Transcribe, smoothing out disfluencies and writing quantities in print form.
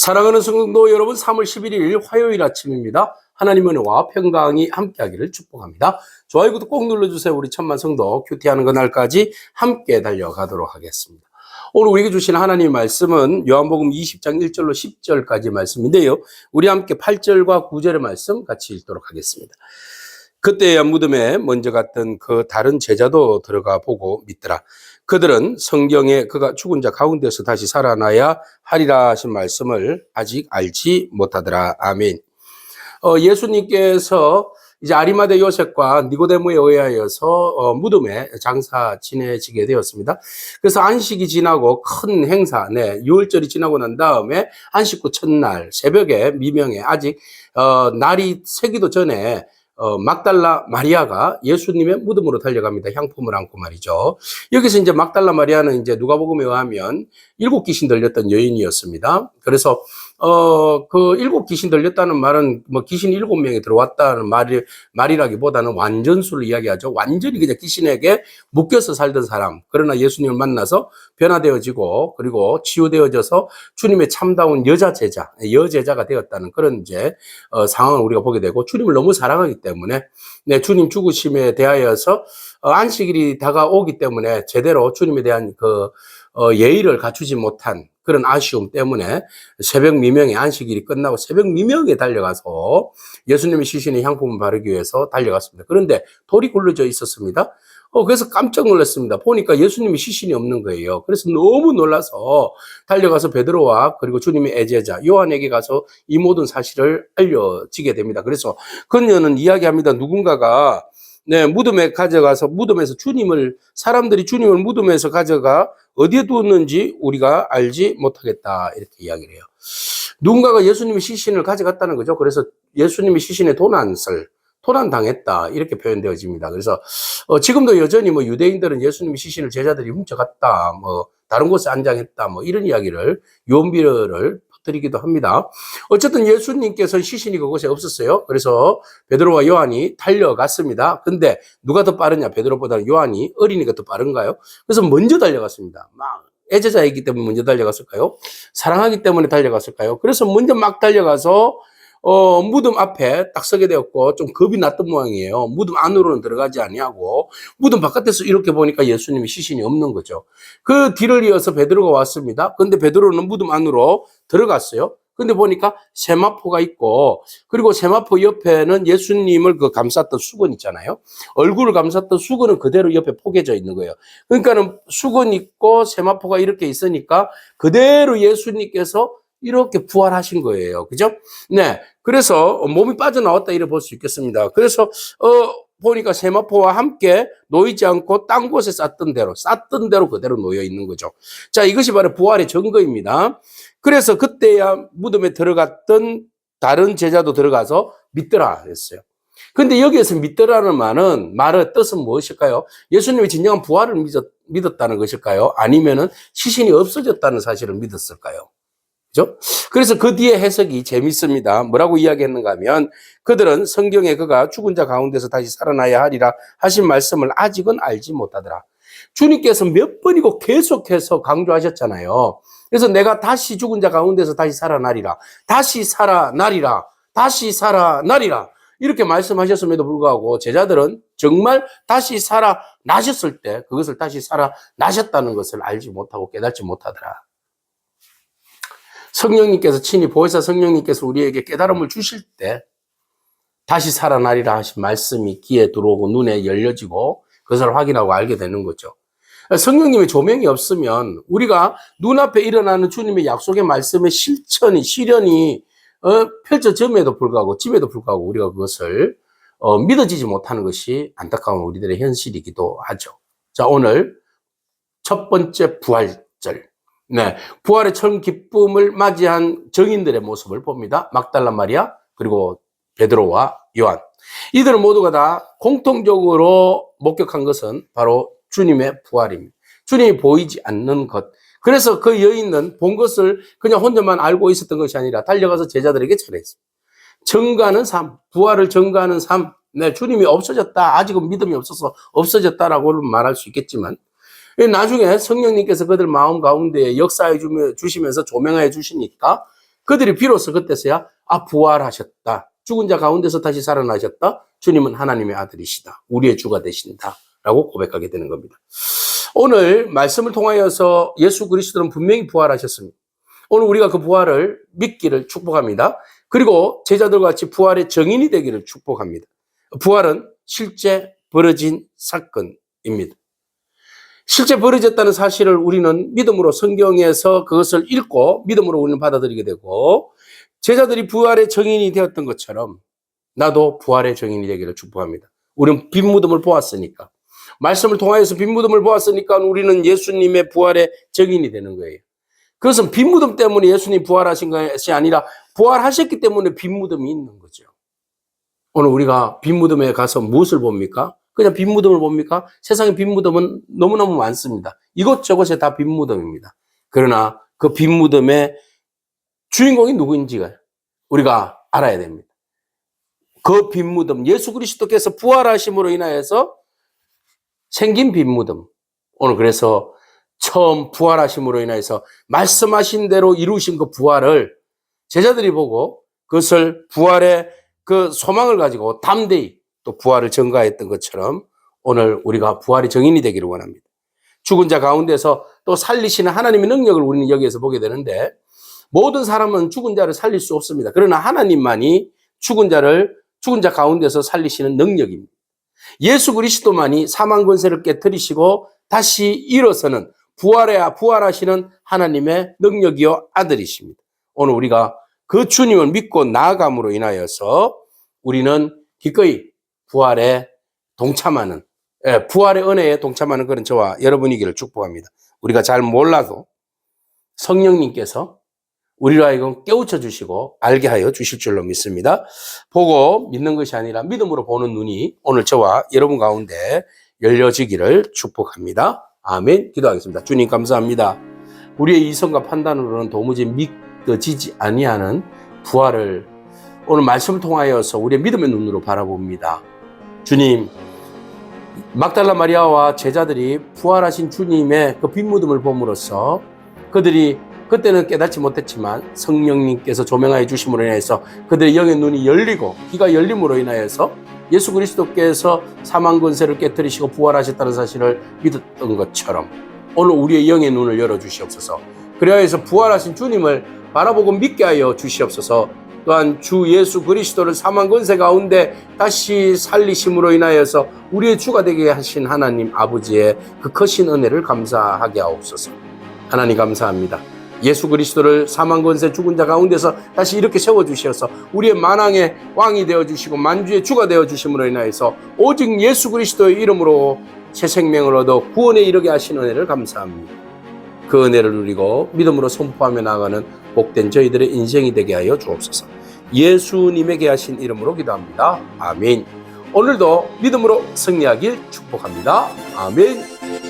사랑하는 성도 여러분, 3월 11일 화요일 아침입니다. 하나님의 은혜와 평강이 함께하기를 축복합니다. 좋아요, 구독 꼭 눌러주세요. 우리 천만 성도 큐티하는 그날까지 함께 달려가도록 하겠습니다. 오늘 우리에게 주신 하나님의 말씀은 요한복음 20장 1절로 10절까지 말씀인데요. 우리 함께 8절과 9절의 말씀 같이 읽도록 하겠습니다. 그때야 무덤에 먼저 갔던 그 다른 제자도 들어가 보고 믿더라. 그들은 성경에 그가 죽은 자 가운데서 다시 살아나야 하리라 하신 말씀을 아직 알지 못하더라. 아멘. 예수님께서 이제 아리마대 요셉과 니고데모에 의하여서 무덤에 장사 지내지게 되었습니다. 그래서 안식이 지나고 큰 행사, 유월절이 지나고 난 다음에 안식구 첫날 새벽에 미명에 아직 날이 새기도 전에 막달라 마리아가 예수님의 무덤으로 달려갑니다. 향품을 안고 말이죠. 여기서 이제 막달라 마리아는 이제 누가복음에 의하면 7 귀신 들렸던 여인이었습니다. 그래서 그 7 귀신 들렸다는 말은 뭐 귀신 7명이 들어왔다는 말이라기보다는 완전수를 이야기하죠. 완전히 그냥 귀신에게 묶여서 살던 사람. 그러나 예수님을 만나서 변화되어지고 그리고 치유되어져서 주님의 참다운 여제자가 되었다는 그런 이제 상황을 우리가 보게 되고, 주님을 너무 사랑하기 때문에 주님 죽으심에 대하여서 안식일이 다가오기 때문에 제대로 주님에 대한 그 예의를 갖추지 못한 그런 아쉬움 때문에 새벽 미명에 안식일이 끝나고 새벽 미명에 달려가서 예수님의 시신의 향품을 바르기 위해서 달려갔습니다. 그런데 돌이 굴러져 있었습니다. 그래서 깜짝 놀랐습니다. 보니까 예수님의 시신이 없는 거예요. 그래서 너무 놀라서 달려가서 베드로와 그리고 주님의 애제자 요한에게 가서 이 모든 사실을 알려지게 됩니다. 그래서 그녀는 이야기합니다. 누군가가 무덤에 가져가서 무덤에서 사람들이 주님을 무덤에서 가져가 어디에 두었는지 우리가 알지 못하겠다, 이렇게 이야기를 해요. 누군가가 예수님의 시신을 가져갔다는 거죠. 그래서 예수님의 시신에 도난당했다, 이렇게 표현되어집니다. 그래서 지금도 여전히 뭐 유대인들은 예수님의 시신을 제자들이 훔쳐갔다, 뭐 다른 곳에 안장했다, 뭐 이런 이야기를 유언비어를 드리기도 합니다. 어쨌든 예수님께서 시신이 그곳에 없었어요. 그래서 베드로와 요한이 달려갔습니다. 근데 누가 더 빠르냐? 베드로보다는 요한이, 어린이가 더 빠른가요? 그래서 먼저 달려갔습니다. 애제자이기 때문에 먼저 달려갔을까요? 사랑하기 때문에 달려갔을까요? 그래서 먼저 막 달려가서 무덤 앞에 딱 서게 되었고, 좀 겁이 났던 모양이에요. 무덤 안으로는 들어가지 아니하고 무덤 바깥에서 이렇게 보니까 예수님의 시신이 없는 거죠. 그 뒤를 이어서 베드로가 왔습니다. 근데 베드로는 무덤 안으로 들어갔어요. 근데 보니까 세마포가 있고, 그리고 세마포 옆에는 예수님을 감쌌던 수건 있잖아요. 얼굴을 감쌌던 수건은 그대로 옆에 포개져 있는 거예요. 그러니까는 수건 있고 세마포가 이렇게 있으니까 그대로 예수님께서 이렇게 부활하신 거예요. 그죠? 그래서 몸이 빠져나왔다, 이렇게 볼 수 있겠습니다. 그래서 보니까 세마포와 함께 놓이지 않고 딴 곳에 쌌던 대로 그대로 놓여 있는 거죠. 자, 이것이 바로 부활의 증거입니다. 그래서 그때야 무덤에 들어갔던 다른 제자도 들어가서 믿더라 했어요. 근데 여기에서 믿더라는 말의 뜻은 무엇일까요? 예수님이 진정한 부활을 믿었다는 것일까요? 아니면은 시신이 없어졌다는 사실을 믿었을까요? 그죠? 그래서 그 뒤에 해석이 재밌습니다. 뭐라고 이야기했는가 하면, 그들은 성경에 그가 죽은 자 가운데서 다시 살아나야 하리라 하신 말씀을 아직은 알지 못하더라. 주님께서 몇 번이고 계속해서 강조하셨잖아요. 그래서 내가 다시 죽은 자 가운데서 다시 살아나리라, 다시 살아나리라, 다시 살아나리라, 이렇게 말씀하셨음에도 불구하고 제자들은 정말 다시 살아나셨을 때 그것을 다시 살아나셨다는 것을 알지 못하고 깨닫지 못하더라. 성령님께서 친히 보혜사 성령님께서 우리에게 깨달음을 주실 때 다시 살아나리라 하신 말씀이 귀에 들어오고 눈에 열려지고 그것을 확인하고 알게 되는 거죠. 성령님의 조명이 없으면 우리가 눈앞에 일어나는 주님의 약속의 말씀의 실현이 펼쳐짐에도 불구하고 우리가 그것을 믿어지지 못하는 것이 안타까운 우리들의 현실이기도 하죠. 자, 오늘 첫 번째 부활절, 부활의 첫 기쁨을 맞이한 증인들의 모습을 봅니다. 막달라 마리아, 그리고 베드로와 요한. 이들 모두가 다 공통적으로 목격한 것은 바로 주님의 부활입니다. 주님이 보이지 않는 것. 그래서 그 여인은 본 것을 그냥 혼자만 알고 있었던 것이 아니라 달려가서 제자들에게 전했습니다. 증가하는 삶, 부활을 증가하는 삶. 주님이 없어졌다, 아직은 믿음이 없어서 없어졌다라고 말할 수 있겠지만, 나중에 성령님께서 그들 마음 가운데 역사해 주시면서 조명해 주시니까 그들이 비로소 그때서야 부활하셨다. 죽은 자 가운데서 다시 살아나셨다. 주님은 하나님의 아들이시다. 우리의 주가 되신다. 라고 고백하게 되는 겁니다. 오늘 말씀을 통하여서 예수 그리스도는 분명히 부활하셨습니다. 오늘 우리가 그 부활을 믿기를 축복합니다. 그리고 제자들과 같이 부활의 정인이 되기를 축복합니다. 부활은 실제 벌어진 사건입니다. 실제 벌어졌다는 사실을 우리는 믿음으로 성경에서 그것을 읽고 믿음으로 우리는 받아들이게 되고, 제자들이 부활의 정인이 되었던 것처럼 나도 부활의 정인이 되기를 축복합니다. 우리는 빈 무덤을 보았으니까, 말씀을 통하여서 빈 무덤을 보았으니까 우리는 예수님의 부활의 정인이 되는 거예요. 그것은 빈 무덤 때문에 예수님 부활하신 것이 아니라 부활하셨기 때문에 빈 무덤이 있는 거죠. 오늘 우리가 빈 무덤에 가서 무엇을 봅니까? 그냥 빈 무덤을 봅니까? 세상에 빈 무덤은 너무너무 많습니다. 이것저것에 다 빈 무덤입니다. 그러나 그 빈 무덤의 주인공이 누구인지가 우리가 알아야 됩니다. 그 빈 무덤, 예수 그리스도께서 부활하심으로 인하여서 생긴 빈 무덤. 오늘 그래서 처음 부활하심으로 인해서 말씀하신 대로 이루신 그 부활을 제자들이 보고 그것을 부활의 그 소망을 가지고 담대히 또 부활을 전가했던 것처럼 오늘 우리가 부활의 정인이 되기를 원합니다. 죽은 자 가운데서 또 살리시는 하나님의 능력을 우리는 여기에서 보게 되는데, 모든 사람은 죽은 자를 살릴 수 없습니다. 그러나 하나님만이 죽은 자 가운데서 살리시는 능력입니다. 예수 그리스도만이 사망 권세를 깨뜨리시고 다시 일어서는 부활하시는 하나님의 능력이요 아들이십니다. 오늘 우리가 그 주님을 믿고 나아감으로 인하여서 우리는 기꺼이 부활의 은혜에 동참하는 그런 저와 여러분이기를 축복합니다. 우리가 잘 몰라도 성령님께서 우리로 하여금 깨우쳐 주시고 알게 하여 주실 줄로 믿습니다. 보고 믿는 것이 아니라 믿음으로 보는 눈이 오늘 저와 여러분 가운데 열려지기를 축복합니다. 아멘. 기도하겠습니다. 주님 감사합니다. 우리의 이성과 판단으로는 도무지 믿어지지 아니하는 부활을 오늘 말씀을 통하여서 우리의 믿음의 눈으로 바라봅니다. 주님, 막달라 마리아와 제자들이 부활하신 주님의 그 빈 무덤을 봄으로써 그들이 그때는 깨닫지 못했지만 성령님께서 조명하여 주심으로 인해서 그들의 영의 눈이 열리고 귀가 열림으로 인하여서 예수 그리스도께서 사망 권세를 깨뜨리시고 부활하셨다는 사실을 믿었던 것처럼 오늘 우리의 영의 눈을 열어주시옵소서. 그래서 부활하신 주님을 바라보고 믿게 하여 주시옵소서. 또한 주 예수 그리스도를 사망 권세 가운데 다시 살리심으로 인하여서 우리의 주가 되게 하신 하나님 아버지의 그 크신 은혜를 감사하게 하옵소서. 하나님 감사합니다. 예수 그리스도를 사망 권세 죽은 자 가운데서 다시 이렇게 세워주셔서 우리의 만왕의 왕이 되어주시고 만주의 주가 되어주심으로 인하여서 오직 예수 그리스도의 이름으로 새 생명을 얻어 구원에 이르게 하신 은혜를 감사합니다. 그 은혜를 누리고 믿음으로 선포하며 나아가는 복된 저희들의 인생이 되게 하여 주옵소서. 예수님에게 하신 이름으로 기도합니다. 아멘. 오늘도 믿음으로 승리하길 축복합니다. 아멘.